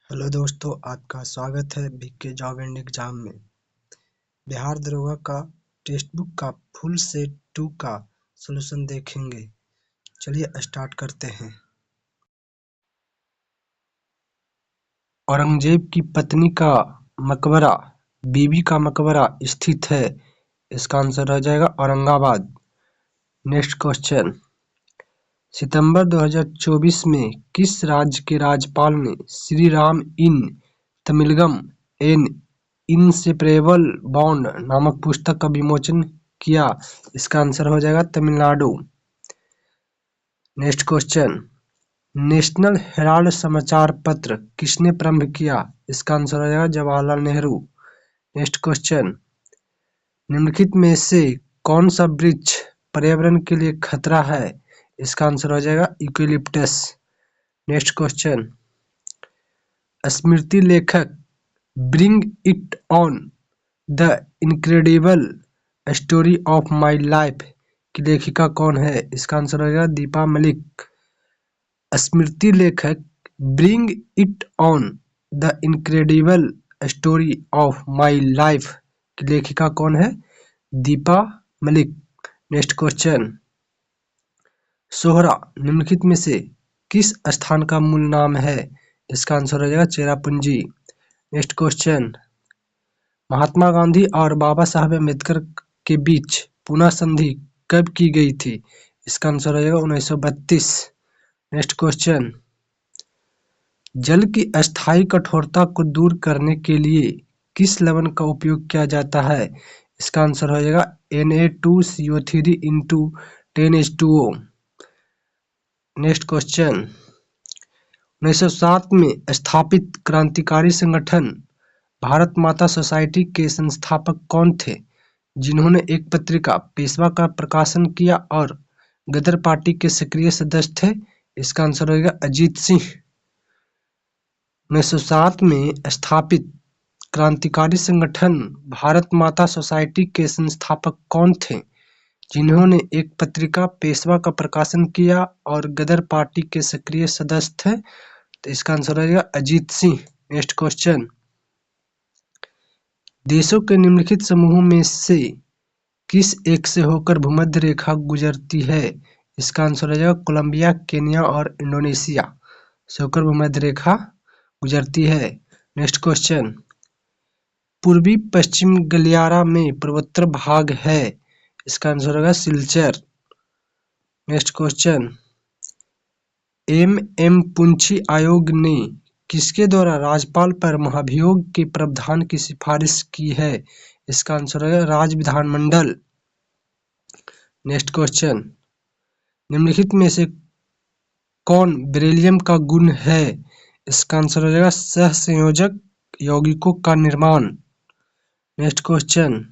Hello दोस्तों, आपका स्वागत है बीके जॉब एंड एग्जाम में। बिहार दरोगा का टेक्स्ट बुक का फुल सेट 2 का सॉल्यूशन देखेंगे। चलिए स्टार्ट करते हैं। औरंगजेब की पत्नी का मकबरा, बीबी का मकबरा स्थित है। इसका आंसर हो जाएगा औरंगाबाद। नेक्स्ट क्वेश्चन, सितंबर 2024 में किस राज्य के राज्यपाल ने श्री राम इन तमिलगम एन इनसेपरेबल बॉन्ड नामक पुस्तक का विमोचन किया? इसका आंसर हो जाएगा Tamil Nadu. Next question, national Herald समाचार पत्र किसने प्रारंभ किया? इसका आंसर हो जाएगा जवाहरलाल नेहरू। नेक्स्ट क्वेश्चन, निम्नलिखित में से कौन सा वृक्ष पर्यावरण के लिए खतरा है? इसका आंसर हो जाएगा यूकेलिप्टस। नेक्स्ट क्वेश्चन, स्मृति लेखक bring it on the incredible story of my life की लेखिका कौन है? इसका आंसर हो जाएगा दीपा मलिक। स्मृति लेखक bring it on the incredible story of my life की लेखिका कौन है? दीपा मलिक। नेक्स्ट क्वेश्चन, सोहरा निम्नलिखित में से किस स्थान का मूल नाम है? इसका आंसर हो जाएगा चेरापूंजी। नेक्स्ट क्वेश्चन, महात्मा गांधी और बाबा साहब अम्बेडकर के बीच पुनः संधि कब की गई थी? इसका आंसर हो जाएगा 1932। नेक्स्ट क्वेश्चन, जल की अस्थायी कठोरता को दूर करने के लिए किस लवण का उपयोग किया जाता है? इसका आंसर हो जाएगा Na2CO3 into 10H2O। Next question, 1907 में स्थापित क्रांतिकारी संगठन भारत माता सोसाइटी के संस्थापक कौन थे, जिन्होंने एक पत्रिका पेशवा का प्रकाशन किया और गदर पार्टी के सक्रिय सदस्य थे? इसका आंसर होगा अजीत सिंह। 1907 में स्थापित क्रांतिकारी संगठन भारत माता सोसाइटी के संस्थापक कौन थे, जिन्होंने एक पत्रिका पेशवा का प्रकाशन किया और गदर पार्टी के सक्रिय सदस्य थे? तो इसका आंसर हो जाएगा अजीत सिंह। नेक्स्ट क्वेश्चन, देशों के निम्नलिखित समूहों में से किस एक से होकर भूमध्य रेखा गुजरती है? इसका आंसर हो जाएगा कोलंबिया, केन्या और इंडोनेशिया से होकर भूमध्य रेखा गुजरती है। नेक्स्ट क्वेश्चन, पूर्वी पश्चिम गलियारा में पूर्वोत्तर भाग है? इसका आंसर होगा Silchar. Next question, M Punchhi आयोग ने किसके द्वारा राज्यपाल पर महाभियोग के प्रावधान की सिफारिश की है? इसका आंसर है राज्य विधानमंडल। नेक्स्ट क्वेश्चन, निम्नलिखित में से कौन बेरिलियम का गुण है? इसका आंसर हो जाएगा सहसंयोजक यौगिकों का निर्माण। नेक्स्ट क्वेश्चन,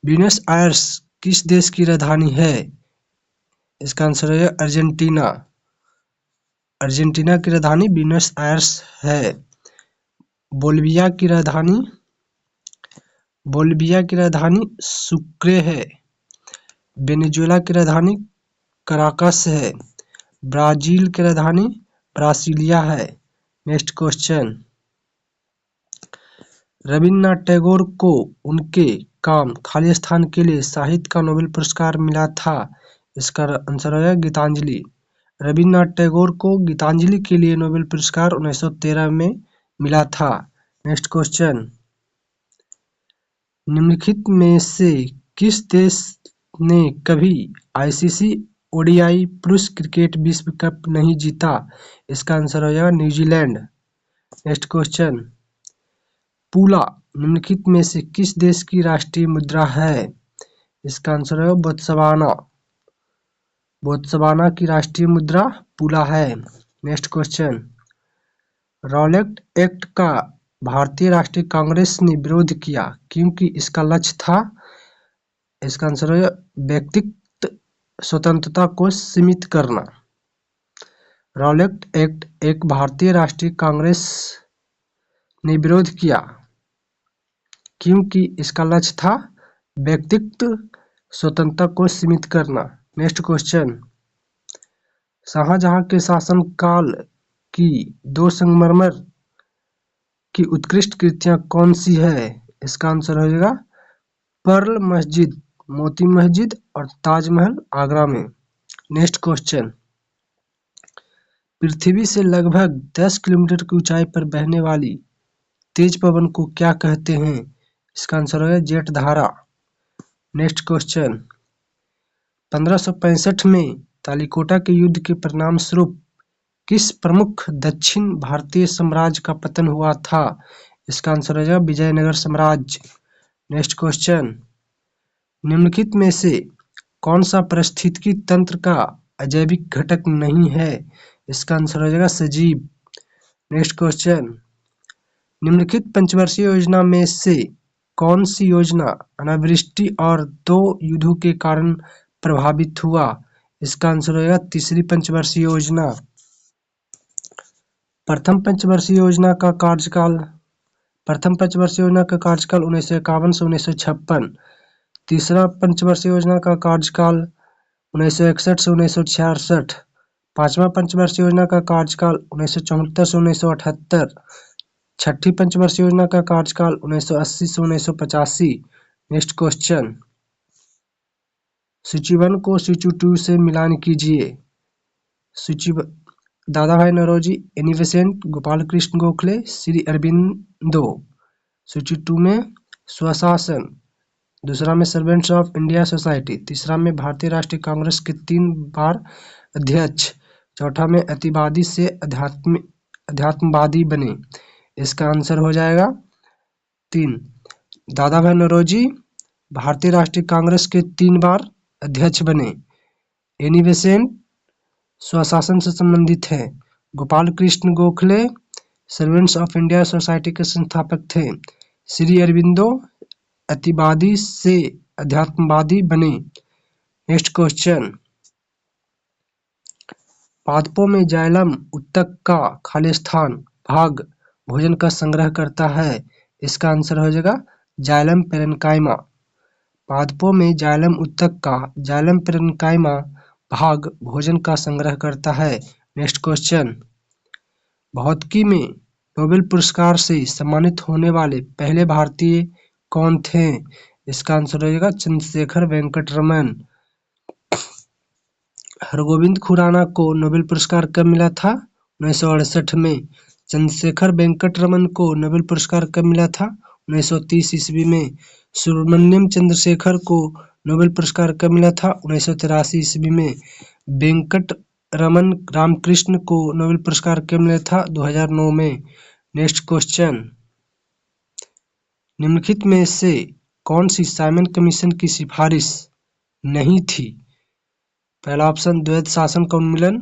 ब्यूनस आयर्स किस देश की राजधानी है? इसका आंसर है अर्जेंटीना। अर्जेंटीना की राजधानी ब्यूनस आयर्स है। बोलिविया की राजधानी सुक्रे है। वेनेजुएला की राजधानी कराकस है। ब्राजील की राजधानी ब्रासिलिया है। नेक्स्ट क्वेश्चन, रविन्द्रनाथ टैगोर को उनके काम खाली स्थान के लिए साहित्य का नोबेल पुरस्कार मिला था? इसका आंसर है गीतांजलि। रविन्द्रनाथ टैगोर को गीतांजलि के लिए नोबेल पुरस्कार 1913 में मिला था। नेक्स्ट क्वेश्चन, निम्नलिखित में से किस देश ने कभी आईसीसी ओडीआई पुरुष क्रिकेट विश्व कप नहीं जीता? इसका आंसर हो जाएगा न्यूजीलैंड। नेक्स्ट क्वेश्चन, पूला निम्नलिखित में से किस देश की राष्ट्रीय मुद्रा है? इसका आंसर है बोत्सवाना। बोत्सवाना की राष्ट्रीय मुद्रा पूला है। नेक्स्ट क्वेश्चन, रॉलेट एक्ट का भारतीय राष्ट्रीय कांग्रेस ने विरोध किया क्योंकि इसका लक्ष्य था? इसका आंसर है व्यक्तिगत स्वतंत्रता को सीमित करना। रॉलेट एक्ट एक भारतीय राष्ट्रीय कांग्रेस ने विरोध किया क्योंकि इसका लक्ष्य था व्यक्तिगत स्वतंत्रता को सीमित करना। नेक्स्ट क्वेश्चन, शाहजहां के शासनकाल की दो संगमरमर की उत्कृष्ट कृतियां कौन सी है? इसका आंसर हो जाएगा पर्ल मस्जिद, मोती मस्जिद और ताजमहल आगरा में। नेक्स्ट क्वेश्चन, पृथ्वी से लगभग 10 किलोमीटर की ऊंचाई पर बहने वाली तेज पवन को क्या कहते हैं? इसका आंसर है जेट धारा। नेक्स्ट क्वेश्चन, 1565 में तालिकोटा के युद्ध के परिणाम स्वरूप किस प्रमुख दक्षिण भारतीय साम्राज्य का पतन हुआ था? इसका आंसर हो जाएगा विजयनगर साम्राज्य। नेक्स्ट क्वेश्चन, निम्नलिखित में से कौन सा पारिस्थितिकी तंत्र का अजैविक घटक नहीं है? इसका आंसर हो जाएगा सजीव। नेक्स्ट क्वेश्चन, निम्नलिखित पंचवर्षीय योजना में से कौन सी योजना अनावृष्टि और 2 युद्धों के कारण प्रभावित हुआ? इसका आंसर हो जाएगा तीसरी पंचवर्षीय योजना। प्रथम पंचवर्षीय योजना का कार्यकाल 1951 से 1956। तीसरा पंचवर्षीय योजना का कार्यकाल 1961 से 1966। पांचवा पंचवर्षीय योजना का कार्यकाल 1974 से 1978। छठी पंचवर्षीय योजना का कार्यकाल 1980 से 1985। नेक्स्ट क्वेश्चन, सूची 1 को सूची 2 से मिलान कीजिए। सूची दादा भाई नौरोजी, एनी बेसेंट, गोपाल कृष्ण गोखले, श्री अरबिंदो। सूची 2 में स्वशासन, दूसरा में सर्वेंट्स ऑफ इंडिया सोसाइटी, तीसरा में भारतीय राष्ट्रीय कांग्रेस के 3 बार अध्यक्ष, चौथा में अतिवादी से अध्यात्मवादी बने। इसका आंसर हो जाएगा 3। दादा भाई नौरोजी भारतीय राष्ट्रीय कांग्रेस के 3 बार अध्यक्ष बने। एनी बेसेंट स्वशासन से संबंधित है। Gopal Krishna Gokhale servants of India society के संस्थापक थे। श्री अरबिंदो अतिवादी से अध्यात्मवादी बने। नेक्स्ट क्वेश्चन, पादपों में जाइलम उत्तक का खालिस्तान भाग भोजन का संग्रह करता है। इसका आंसर हो जाएगा जाइलम पेरेन्काइमा। पादपों में जाइलम उत्तक का जाइलम पेरेन्काइमा भाग भोजन का संग्रह करता है। नेक्स्ट क्वेश्चन, भौतिकी में नोबेल पुरस्कार से सम्मानित होने वाले पहले भारतीय कौन थे? इसका आंसर हो जाएगा चंद्रशेखर वेंकट रमन। हरगोविंद खुराना को नोबेल पुरस्कार कब मिला था? 1968 में। चंद्रशेखर वेंकट रमन को नोबेल पुरस्कार कब मिला था? 1930 ईस्वी में। सुब्रमण्यम चंद्रशेखर को नोबेल पुरस्कार कब मिला था? 1983 ईस्वी में। वेंकट रमन रामकृष्ण को नोबेल पुरस्कार कब मिला था? 2009 में। नेक्स्ट क्वेश्चन, निम्नलिखित में से कौन सी साइमन कमीशन की सिफारिश नहीं थी? पहला ऑप्शन द्वैध शासन का उन्मूलन,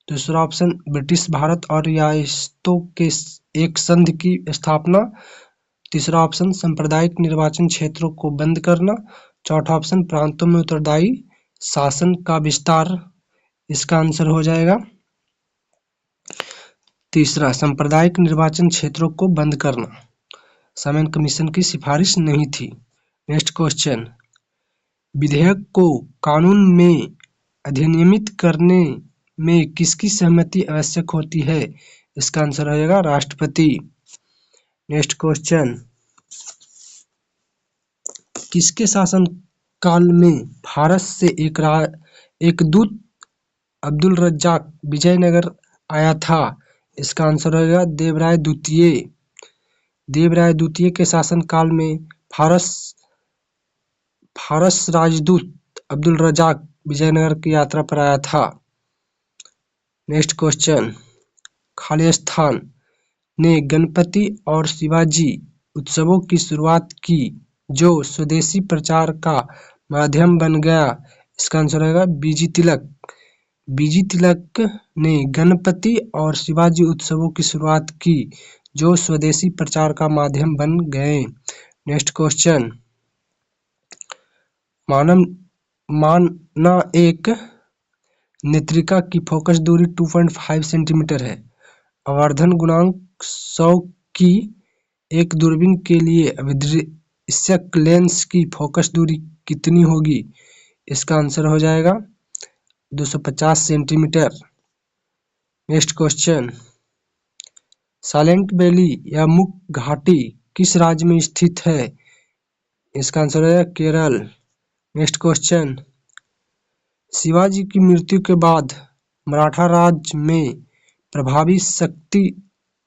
दूसरा ऑप्शन ब्रिटिश भारत और रियासतों के एक संघ की स्थापना, तीसरा ऑप्शन सांप्रदायिक निर्वाचन क्षेत्रों को बंद करना, चौथा ऑप्शन प्रांतों में उत्तरदायी शासन का विस्तार। इसका आंसर हो जाएगा तीसरा, सांप्रदायिक निर्वाचन क्षेत्रों को बंद करना। साइमन कमीशन की सिफारिश नहीं थी। नेक्स्ट क्वेश्चन, विधेयक को कानून में अधिनियमित करने में किसकी सहमति आवश्यक होती है? इसका आंसर हो जाएगा राष्ट्रपति। नेक्स्ट क्वेश्चन, किसके शासन काल में भारत से एक दूत अब्दुल रज्जाक विजयनगर आया था? इसका आंसर हो जाएगा देवराय द्वितीय। देवराय द्वितीय के शासन काल में फारस राजदूत अब्दुल रज्जाक विजयनगर की यात्रा पर आया था। नेक्स्ट क्वेश्चन, खालिस्तान ने गणपति और शिवाजी उत्सवों की शुरुआत की जो स्वदेशी प्रचार का माध्यम बन गया। इसका आंसर होगा बीजी तिलक। बीजी तिलक ने गणपति और शिवाजी उत्सवों की शुरुआत की जो स्वदेशी प्रचार का माध्यम बन गए। नेक्स्ट क्वेश्चन, माना एक नेत्रिका की फोकस दूरी 2.5 सेंटीमीटर है। आवर्धन गुणांक 100 की एक दूरबीन के लिए अभिदृश्यक लेंस की फोकस दूरी कितनी होगी? इसका आंसर हो जाएगा 250 centimetre. Next question, silent valley या मुक घाटी किस राज्य में स्थित है? इसका आंसर है केरल। नेक्स्ट क्वेश्चन, शिवाजी की मृत्यु के बाद मराठा राज्य में प्रभावी शक्ति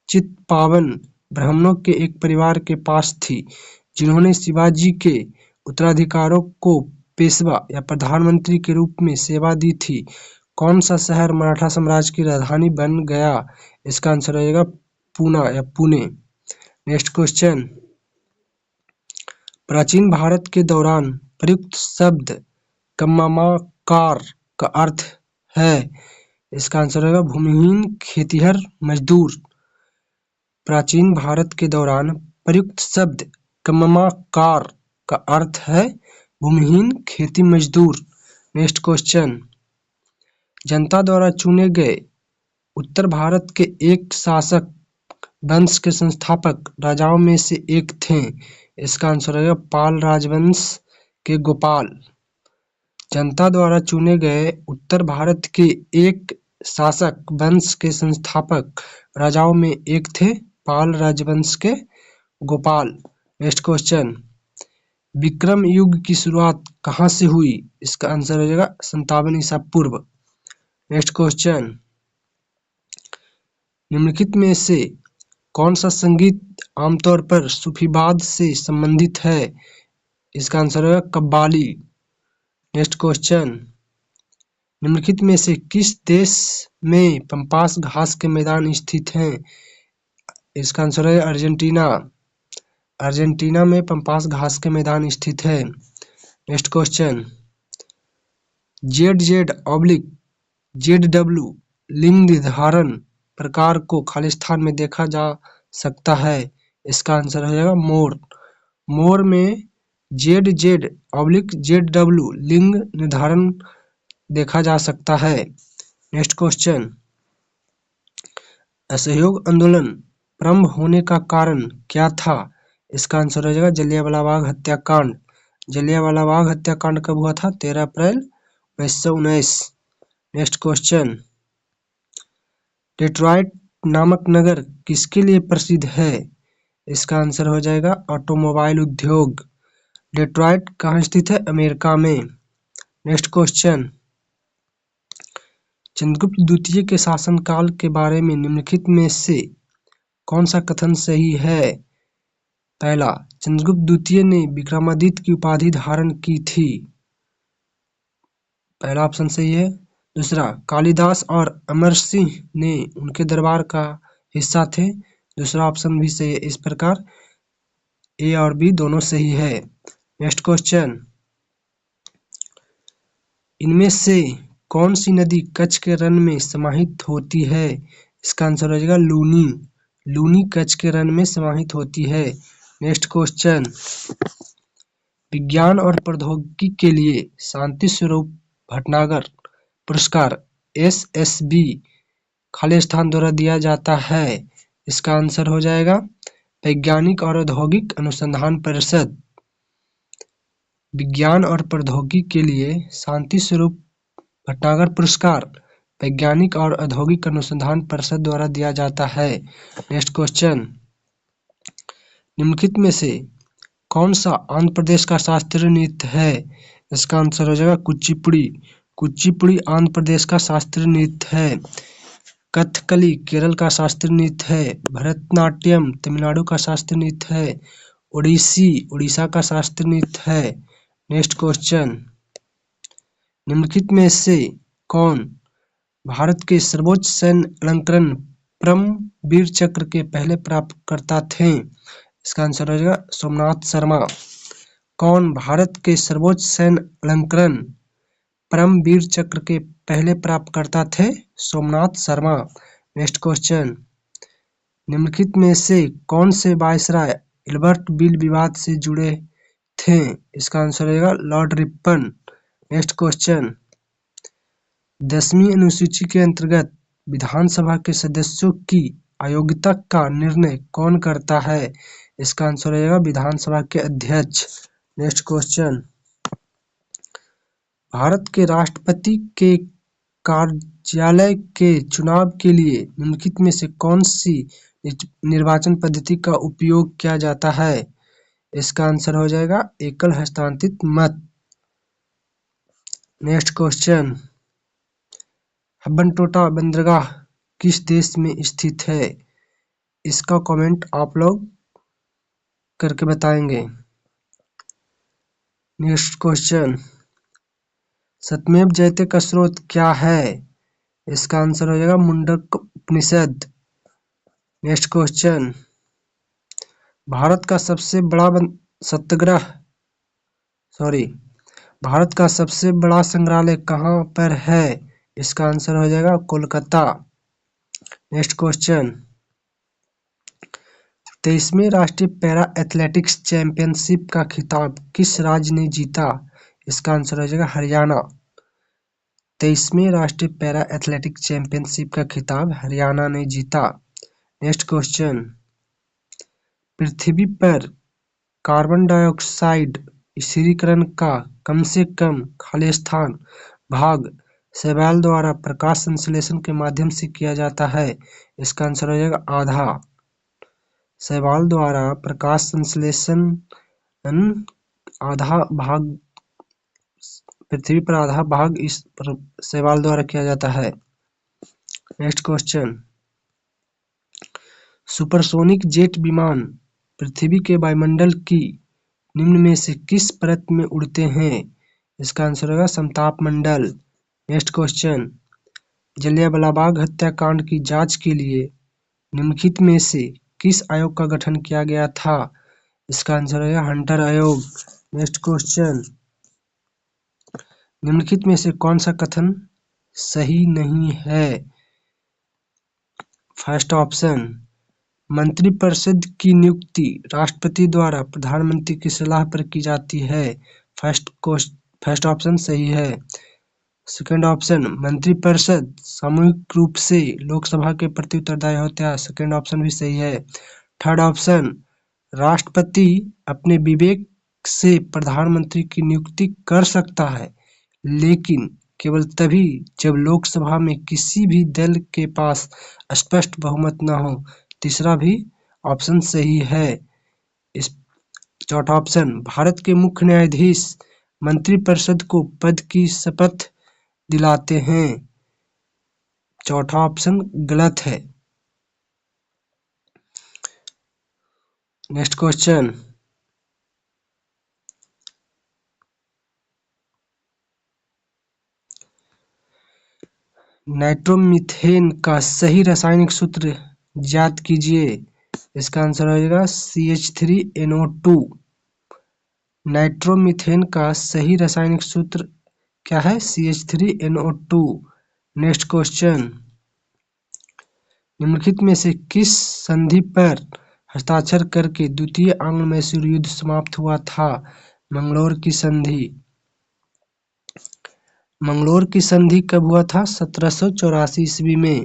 चित्पावन ब्राह्मणों के एक परिवार के पास थी, जिन्होंने शिवाजी के उत्तराधिकारों को पेशवा या प्रधानमंत्री के रूप में सेवा दी थी। कौन सा शहर मराठा साम्राज्य की राजधानी बन गया? इसका आंसर रहेगा पूना या पुणे। नेक्स्ट क्वेश्चन, प्राचीन भारत के दौरान प्रयुक्त शब्द कम्माकार का अर्थ है? इसका आंसर होगा भूमिहीन खेतिहर मजदूर। प्राचीन भारत के दौरान प्रयुक्त शब्द कम्माकार का अर्थ है भूमिहीन खेती मजदूर। नेक्स्ट क्वेश्चन, जनता द्वारा चुने गए उत्तर भारत के एक शासक वंश के संस्थापक राजाओं में से एक थे। इसका आंसर है पाल राजवंश के गोपाल। जनता द्वारा चुने गए उत्तर भारत के एक शासक वंश के संस्थापक राजाओं में एक थे पाल राजवंश के गोपाल। नेक्स्ट क्वेश्चन, विक्रम युग की शुरुआत कहाँ से हुई? इसका आंसर हो जाएगा 57 ईसा पूर्व। नेक्स्ट क्वेश्चन, निम्नलिखित में से कौन सा संगीत आमतौर पर सूफीवाद से संबंधित है? इसका आंसर है कव्वाली। नेक्स्ट क्वेश्चन, निम्नलिखित में से किस देश में पम्पास घास के मैदान स्थित हैं? इसका आंसर है अर्जेंटीना। अर्जेंटीना में पम्पास घास के मैदान स्थित है। नेक्स्ट क्वेश्चन, ZZ/ZW लिंग निर्धारण प्रकार को खालिस्तान में देखा जा सकता है। इसका आंसर हो जाएगा मोर। मोर में ZZ/ZW लिंग निर्धारण देखा जा सकता है। नेक्स्ट क्वेश्चन, असहयोग आंदोलन प्रारंभ होने का कारण क्या था? इसका आंसर हो जाएगा जलियांवाला बाग हत्याकांड। जलियांवाला बाग हत्याकांड कब हुआ था? 13 अप्रैल 1919। नेक्स्ट क्वेश्चन, डेट्रॉइट नामक नगर किसके लिए प्रसिद्ध है? इसका आंसर हो जाएगा ऑटोमोबाइल उद्योग। डेट्रॉइट कहाँ स्थित है? अमेरिका में। नेक्स्ट क्वेश्चन, चंद्रगुप्त द्वितीय के शासनकाल के बारे में निम्नलिखित में से कौन सा कथन सही है? पहला, चंद्रगुप्त द्वितीय ने विक्रमादित्य की उपाधि धारण की थी। पहला ऑप्शन सही है। दूसरा, कालिदास और अमर सिंह ने उनके दरबार का हिस्सा थे। दूसरा ऑप्शन भी सही है। इस प्रकार ए और बी दोनों सही है। नेक्स्ट क्वेश्चन, इनमें से कौन सी नदी कच्छ के रन में समाहित होती है? इसका आंसर हो जाएगा लूनी। लूनी कच्छ के रन में समाहित होती है। नेक्स्ट क्वेश्चन, विज्ञान और प्रौद्योगिकी के लिए शांति स्वरूप भटनागर पुरस्कार SSB खालिस्तान द्वारा दिया जाता है। इसका आंसर हो जाएगा वैज्ञानिक और औद्योगिक अनुसंधान परिषद। विज्ञान और प्रौद्योगिकी के लिए शांति स्वरूप भटनागर पुरस्कार वैज्ञानिक और औद्योगिक अनुसंधान परिषद द्वारा दिया जाता है। नेक्स्ट क्वेश्चन, निम्नलिखित में से कौन सा आंध्र प्रदेश का शास्त्रीय नृत्य है? इसका आंसर हो जाएगा कुचिपुड़ी। कुचिपुड़ी आंध्र प्रदेश का शास्त्रीय नृत्य है। कथकली केरल का शास्त्रीय नृत्य है। भरतनाट्यम तमिलनाडु का शास्त्रीय नृत्य है। ओडिसी उड़ीसा का शास्त्रीय नृत्य है। नेक्स्ट क्वेश्चन, निम्नलिखित में से कौन भारत के सर्वोच्च सैन्य अलंकरण परमवीर चक्र के पहले प्राप्तकर्ता थे? इसका आंसर हो जाएगा सोमनाथ शर्मा। कौन भारत के सर्वोच्च सैन्य अलंकरण परमवीर चक्र के पहले प्राप्तकर्ता थे? सोमनाथ शर्मा। नेक्स्ट क्वेश्चन, निम्नलिखित में से कौन से वायसराय एल्बर्ट बिल विवाद से जुड़े थे? इसका आंसर रहेगा लॉर्ड रिपन। नेक्स्ट क्वेश्चन, 10वीं अनुसूची के अंतर्गत विधानसभा के सदस्यों की अयोग्यता का निर्णय कौन करता है? इसका आंसर रहेगा विधानसभा के अध्यक्ष। नेक्स्ट क्वेश्चन, भारत के राष्ट्रपति के कार्यालय के चुनाव के लिए निम्नलिखित में से कौन सी निर्वाचन पद्धति का उपयोग किया जाता है? इसका आंसर हो जाएगा एकल हस्तांतरित मत। नेक्स्ट क्वेश्चन, हम्बनटोटा बंदरगाह किस देश में स्थित है? इसका कमेंट आप लोग करके बताएंगे। नेक्स्ट क्वेश्चन, सत्यमेव जयते का स्रोत क्या है? इसका आंसर हो जाएगा मुंडक उपनिषद। नेक्स्ट क्वेश्चन, भारत का सबसे बड़ा भारत का सबसे बड़ा संग्रहालय कहाँ पर है? इसका आंसर हो जाएगा कोलकाता। नेक्स्ट क्वेश्चन, 23वें राष्ट्रीय पैरा एथलेटिक्स चैंपियनशिप का खिताब किस राज्य ने जीता? इसका आंसर हो जाएगा हरियाणा। 23वें राष्ट्रीय पैरा एथलेटिक्स चैंपियनशिप का खिताब हरियाणा ने जीता। नेक्स्ट क्वेश्चन, पृथ्वी पर कार्बन डाइऑक्साइड स्थिरीकरण का कम से कम खाली स्थान भाग शैवाल द्वारा प्रकाश संश्लेषण के माध्यम से किया जाता है। इसका आंसर हो जाएगा आधा। शैवाल द्वारा प्रकाश संश्लेषण आधा भाग, पृथ्वी पर आधा भाग इस शैवाल द्वारा किया जाता है। नेक्स्ट क्वेश्चन, सुपरसोनिक जेट विमान पृथ्वी के वायुमंडल की निम्न में से किस परत में उड़ते हैं? इसका आंसर होगा समताप मंडल। नेक्स्ट क्वेश्चन, जलियांवाला बाग हत्याकांड की जांच के लिए निम्नलिखित में से किस आयोग का गठन किया गया था? इसका आंसर होगा हंटर आयोग। नेक्स्ट क्वेश्चन, निम्नलिखित में से कौन सा कथन सही नहीं है? फर्स्ट ऑप्शन, मंत्रिपरिषद की नियुक्ति राष्ट्रपति द्वारा प्रधानमंत्री की सलाह पर की जाती है। फर्स्ट ऑप्शन सही है। सेकंड ऑप्शन, मंत्रिपरिषद सामूहिक रूप से लोकसभा के प्रति उत्तरदायी होता है। सेकंड ऑप्शन भी सही है। थर्ड ऑप्शन, राष्ट्रपति अपने विवेक से प्रधानमंत्री की नियुक्ति कर सकता है, लेकिन केवल तभी जब लोकसभा में किसी भी दल के पास स्पष्ट बहुमत न हो। तीसरा भी ऑप्शन सही है। इस चौथा ऑप्शन, भारत के मुख्य न्यायाधीश मंत्रिपरिषद को पद की शपथ दिलाते हैं। चौथा ऑप्शन गलत है। नेक्स्ट क्वेश्चन, नाइट्रोमीथेन का सही रासायनिक सूत्र ज्ञात कीजिए। इसका आंसर हो जाएगा CH3NO2। नाइट्रोमीथेन का सही रासायनिक सूत्र क्या है? CH3NO2। नेक्स्ट क्वेश्चन, निम्नलिखित में से किस संधि पर हस्ताक्षर करके द्वितीय आंग्ल मैसूर युद्ध समाप्त हुआ था? मंगलोर की संधि। मंगलोर की संधि कब हुआ था? 1784 ईस्वी में।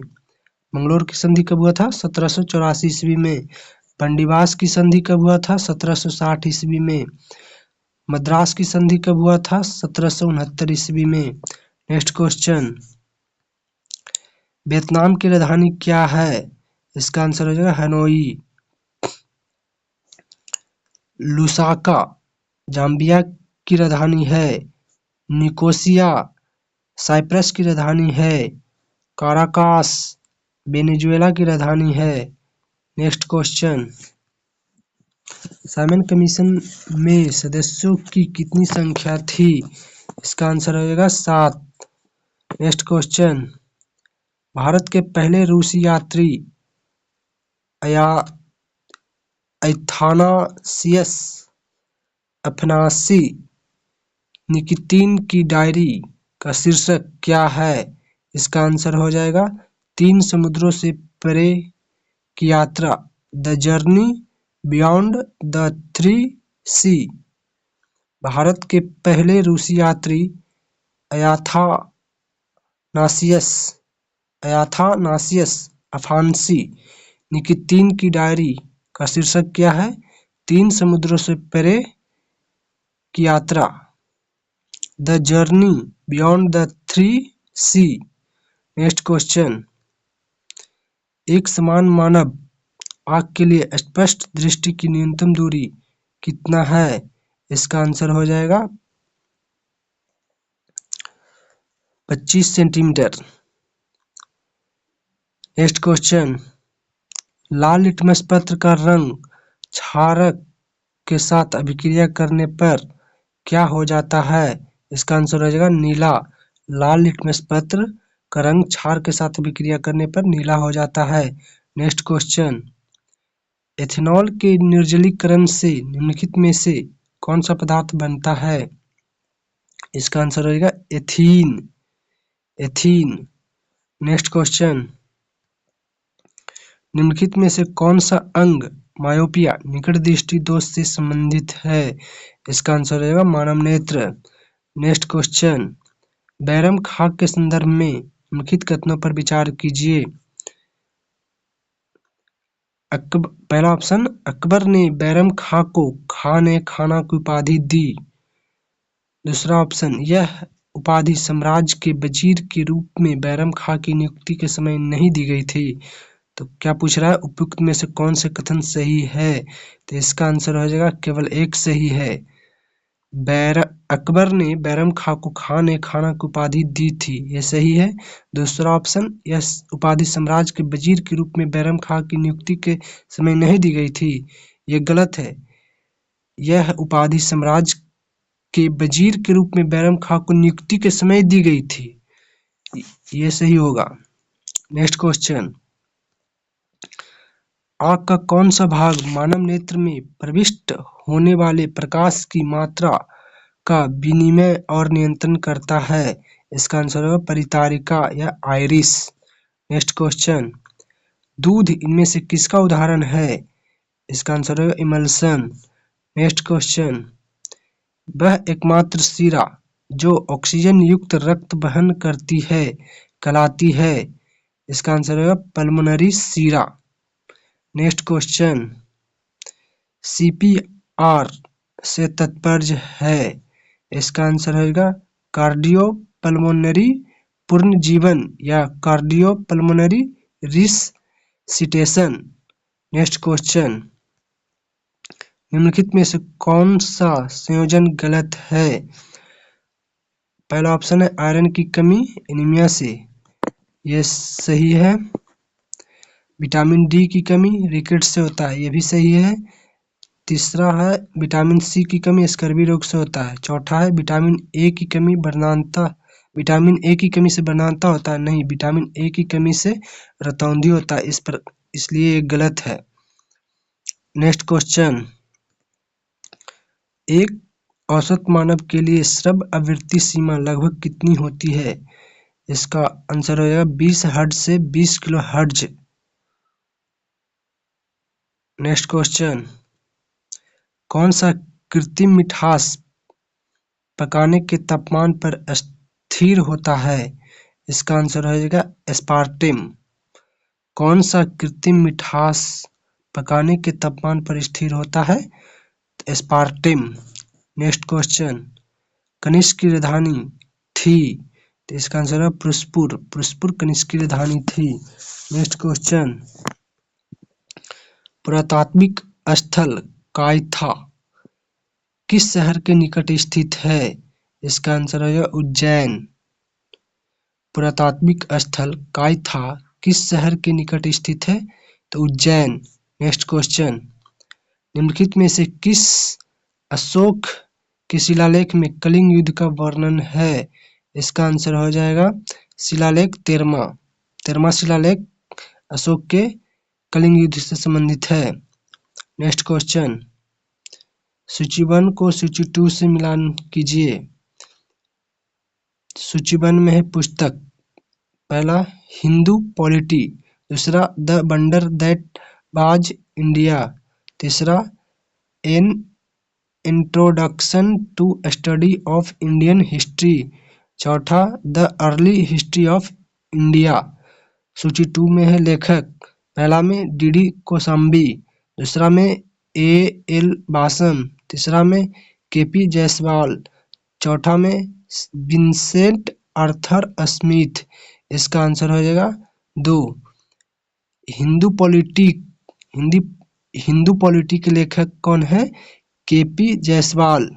मंगलोर की संधि कब हुआ था? 1784 ईस्वी में। बंडीवास की संधि कब हुआ था? 1760 ईस्वी में। मद्रास की संधि कब हुआ था? 1769 ईस्वी में। नेक्स्ट क्वेश्चन, वियतनाम की राजधानी क्या है? इसका आंसर हो जाएगा हनोई। लुसाका जाम्बिया की राजधानी है। निकोसिया साइप्रस की राजधानी है। काराकास वेनेजुएला की राजधानी है। नेक्स्ट क्वेश्चन, साइमन कमीशन में सदस्यों की कितनी संख्या थी? इसका आंसर हो जाएगा 7। नेक्स्ट क्वेश्चन, भारत के पहले रूसी यात्री अथानासियस अफनासी निकितीन की डायरी का शीर्षक क्या है? इसका आंसर हो जाएगा 3 समुद्रों से परे की यात्रा, द जर्नी बियॉन्ड द 3 सी। भारत के पहले रूसी यात्री अयाथानासियस अफानासी निकितीन की डायरी का शीर्षक क्या है? 3 समुद्रों से परे की यात्रा, the journey beyond the 3 sea. Next question, एक समान मानव आँख के लिए स्पष्ट दृष्टि की न्यूनतम दूरी कितना है? इसका आंसर हो जाएगा 25 सेंटीमीटर। नेक्स्ट क्वेश्चन, लाल लिटमस पत्र का रंग क्षारक के साथ अभिक्रिया करने पर क्या हो जाता है? इसका आंसर हो जाएगा नीला। लाल लिटमस पत्र का रंग क्षार के साथ अभिक्रिया करने पर नीला हो जाता है। नेक्स्ट क्वेश्चन, एथेनॉल के निर्जलीकरण से निम्नलिखित में से कौन सा पदार्थ बनता है? इसका आंसर हो जाएगा एथीन। एथीन। नेक्स्ट क्वेश्चन, निम्नलिखित में से कौन सा अंग मायोपिया निकट दृष्टि दोष से संबंधित है? इसका आंसर हो जाएगा मानव नेत्र। नेक्स्ट क्वेश्चन, बैरम खाक के संदर्भ में निम्नलिखित कथनों पर विचार कीजिए। पहला ऑप्शन, अकबर ने बैरम खां को खान ए खाना की उपाधि दी। दूसरा ऑप्शन, यह उपाधि साम्राज्य के वजीर के रूप में बैरम खां की नियुक्ति के समय नहीं दी गई थी। तो क्या पूछ रहा है, उपयुक्त में से कौन से कथन सही है? तो इसका आंसर हो जाएगा केवल एक सही है। अकबर ने बैरम खां को खान ए खाना की उपाधि दी थी, यह सही है। दूसरा ऑप्शन, यह उपाधि साम्राज्य के वजीर के रूप में बैरम खां की नियुक्ति के समय नहीं दी गई थी, यह गलत है। यह उपाधि साम्राज्य के वजीर के रूप में बैरम खां को नियुक्ति के समय दी गई थी, यह सही होगा। नेक्स्ट क्वेश्चन, आँख का कौन सा भाग मानव नेत्र में प्रविष्ट होने वाले प्रकाश की मात्रा का विनिमय और नियंत्रण करता है? इसका आंसर होगा परितारिका या आइरिस। नेक्स्ट क्वेश्चन, दूध इनमें से किसका उदाहरण है? इसका आंसर होगा इमल्सन। नेक्स्ट क्वेश्चन, वह एकमात्र शिरा जो ऑक्सीजन युक्त रक्त वहन करती है कहलाती है? इसका आंसर होगा पल्मोनरी शिरा। नेक्स्ट क्वेश्चन, सीपीआर से तात्पर्य है? इसका आंसर होगा कार्डियोपल्मोनरी पुनर्जीवन या कार्डियोपल्मोनरी रिससिटेशन। नेक्स्ट क्वेश्चन, निम्नलिखित में से कौन सा संयोजन गलत है? पहला ऑप्शन है आयरन की कमी एनीमिया से, यह सही है। विटामिन डी की कमी रिकेट्स से होता है, यह भी सही है। तीसरा है विटामिन सी की कमी स्कर्वी रोग से होता है। चौथा है विटामिन ए की कमी से बर्नाता होता है, नहीं, विटामिन ए की कमी से रतौंधी होता है, इसलिए ये गलत है। नेक्स्ट क्वेश्चन, एक औसत मानव के लिए श्रव्य आवृत्ति सीमा लगभग कितनी होती है? इसका आंसर हो जाएगा 20 हर्ट्ज से 20 किलो हर्ट्ज। नेक्स्ट क्वेश्चन, कौन सा कृत्रिम मिठास पकाने के तापमान पर स्थिर होता है? इसका आंसर हो जाएगा एस्पार्टेम। कौन सा कृत्रिम मिठास पकाने के तापमान पर स्थिर होता है? एस्पार्टेम। नेक्स्ट क्वेश्चन, कनिष्क की राजधानी थी? तो इसका आंसर है पुरुषपुर। पुरुषपुर कनिष्क की राजधानी थी। नेक्स्ट क्वेश्चन, पुरातात्विक स्थल कायथा किस शहर के निकट स्थित है? इसका आंसर है उज्जैन। पुरातात्विक स्थल कायथा किस शहर के निकट स्थित है? तो उज्जैन। नेक्स्ट क्वेश्चन, निम्नलिखित में से किस अशोक के शिलालेख में कलिंग युद्ध का वर्णन है? इसका आंसर हो जाएगा शिलालेख 13वां शिलालेख अशोक के कलिंग युद्ध से संबंधित है। नेक्स्ट क्वेश्चन, सूची 1 को सूची 2 से मिलान कीजिए। सूची 1 में है पुस्तक, पहला हिंदू पॉलिटी, दूसरा the wonder that was India, तीसरा an introduction to study of Indian history, चौथा the early history of India. सूची 2 में है लेखक, पहला में डी कोशाम्बी, दूसरा में एल बासम, तीसरा में केपी जायसवाल, चौथा में विंसेंट आर्थर स्मिथ। इसका आंसर हो जाएगा 2। हिंदू पॉलिटिक हिंदी हिंदू पॉलिटी के लेखक कौन है? केपी जायसवाल।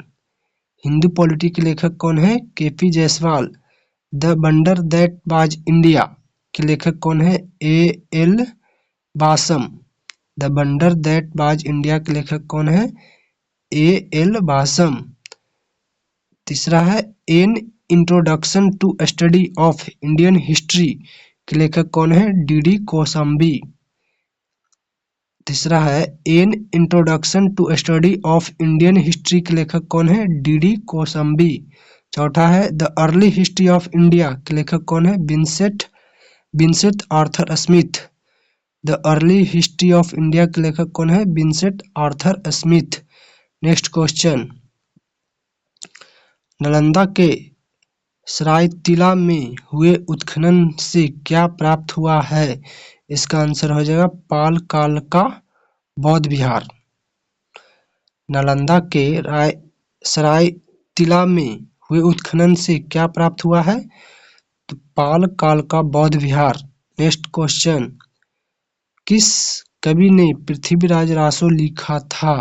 हिंदू पॉलिटी के लेखक कौन है? KP Jayaswal. The wonder that was India के लेखक कौन है? AL. Basham. The wonder that was India के लेखक कौन है? ए.एल. बासम। तीसरा है an introduction to study of Indian history के लेखक कौन है? डी.डी. कोशाम्बी। तीसरा है an introduction to study of Indian history के लेखक कौन है? डी.डी. कोशाम्बी। चौथा है the early history of India के लेखक कौन है? Vincent Arthur Smith. The early history of India के लेखक कौन है? Vincent Arthur Smith. Next question, Nalanda के सरायतिला में हुए उत्खनन से क्या प्राप्त हुआ है? इसका आंसर हो जाएगा पाल काल का बौद्ध विहार। नालंदा के सरायतिला में हुए उत्खनन से क्या प्राप्त हुआ है? तो पाल काल का बौद्ध विहार। नेक्स्ट क्वेश्चन, किस कवि ने पृथ्वीराज रासो लिखा था?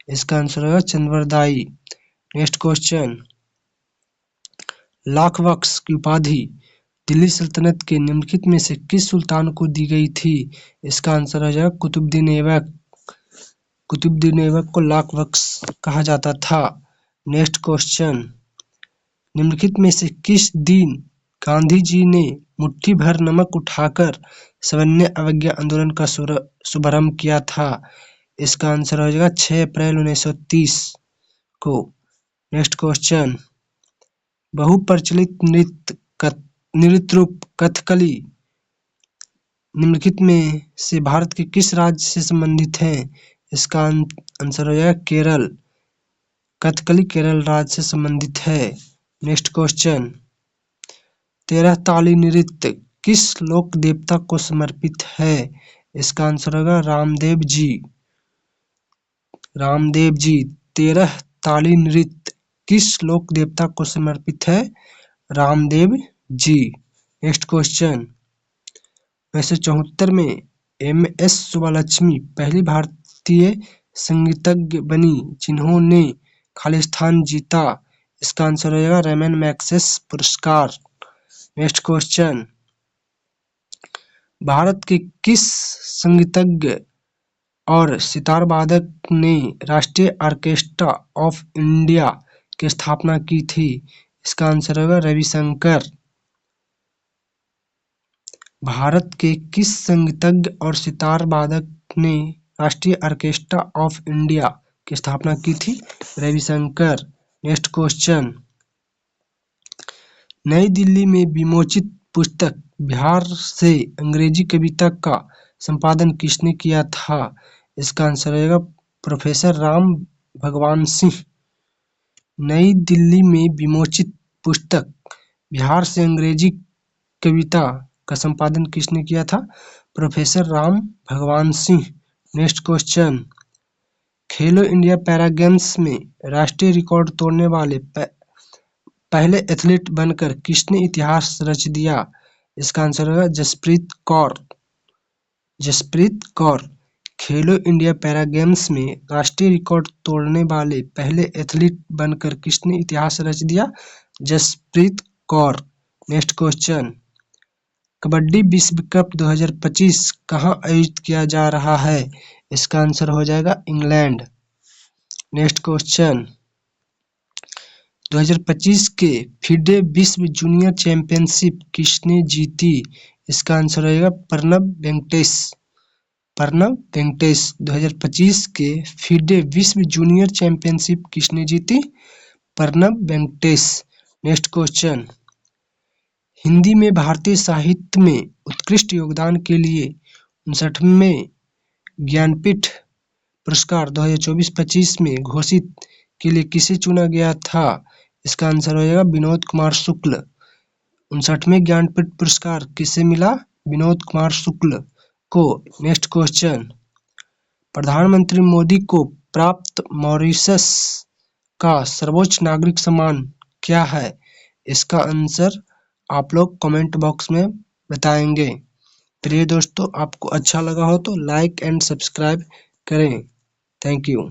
इसका आंसर होगा चंद्रवरदाई। नेक्स्ट क्वेश्चन, लाख बख्श की उपाधि दिल्ली सल्तनत के निम्नलिखित में से किस सुल्तान को दी गई थी? इसका आंसर हो जाएगा कुतुबुद्दीन ऐबक। कुतुबुद्दीन ऐबक को लाख बख्श कहा जाता था। नेक्स्ट क्वेश्चन, निम्नलिखित में से किस दिन गांधी जी ने मुट्ठी भर नमक उठाकर सविनय अवज्ञा आंदोलन का शुभारंभ किया था? इसका आंसर हो जाएगा 6 अप्रैल 1930 को। नेक्स्ट क्वेश्चन, बहुप्रचलित नृत्य रूप कथकली निम्नलिखित में से भारत के किस राज्य से संबंधित है? इसका आंसर हो जाएगा केरल। कथकली केरल राज्य से संबंधित है। नेक्स्ट क्वेश्चन, 13 ताली नृत्य किस लोक देवता को समर्पित है? इसका आंसर होगा रामदेव जी। रामदेव जी। 13 ताली नृत्य किस लोक देवता को समर्पित है? रामदेव जी। नेक्स्ट क्वेश्चन, 1974 में एम.एस. सुब्बालक्ष्मी पहली भारतीय संगीतज्ञ बनी जिन्होंने खालिस्तान जीता। इसका आंसर हो जाएगा रेमन मैग्सेसे पुरस्कार। नेक्स्ट क्वेश्चन, भारत के किस संगीतज्ञ और सितार वादक ने राष्ट्रीय ऑर्केस्ट्रा ऑफ इंडिया की स्थापना की थी? इसका आंसर होगा रविशंकर। भारत के किस संगीतज्ञ और सितार वादक ने राष्ट्रीय ऑर्केस्ट्रा ऑफ इंडिया की स्थापना की थी? रविशंकर। नेक्स्ट क्वेश्चन, नई दिल्ली में विमोचित पुस्तक बिहार से अंग्रेजी कविता का संपादन किसने किया था? इसका आंसर रहेगा प्रोफेसर राम भगवान सिंह। नई दिल्ली में विमोचित पुस्तक बिहार से अंग्रेजी कविता का संपादन किसने किया था? प्रोफेसर राम भगवान सिंह। नेक्स्ट क्वेश्चन, खेलो इंडिया पैरा गेम्स में राष्ट्रीय रिकॉर्ड तोड़ने वाले पहले एथलीट बनकर किसने इतिहास रच दिया? इसका आंसर होगा जसप्रीत कौर। जसप्रीत कौर। खेलो इंडिया पैरा गेम्स में राष्ट्रीय रिकॉर्ड तोड़ने वाले पहले एथलीट बनकर किसने इतिहास रच दिया? जसप्रीत कौर। नेक्स्ट क्वेश्चन, कबड्डी विश्व कप 2025 कहाँ आयोजित किया जा रहा है? इसका आंसर हो जाएगा इंग्लैंड। नेक्स्ट क्वेश्चन, 2025 के फिडे विश्व जूनियर चैंपियनशिप किसने जीती? इसका आंसर रहेगा प्रणब वेंकटेश। प्रणब वेंकटेश। 2025 के फिडे विश्व जूनियर चैंपियनशिप किसने जीती? प्रणब वेंकटेश। नेक्स्ट क्वेश्चन, हिंदी में भारतीय साहित्य में उत्कृष्ट योगदान के लिए 59वें ज्ञानपीठ पुरस्कार 2024-25 में घोषित के लिए किसे चुना गया था? इसका आंसर हो जाएगा विनोद कुमार शुक्ल। 59वें ज्ञानपीठ पुरस्कार किसे मिला? विनोद कुमार शुक्ल को। नेक्स्ट क्वेश्चन, प्रधानमंत्री मोदी को प्राप्त मॉरिशस का सर्वोच्च नागरिक सम्मान क्या है? इसका आंसर आप लोग कमेंट बॉक्स में बताएंगे। प्रिय दोस्तों, आपको अच्छा लगा हो तो लाइक एंड सब्सक्राइब करें। Thank you.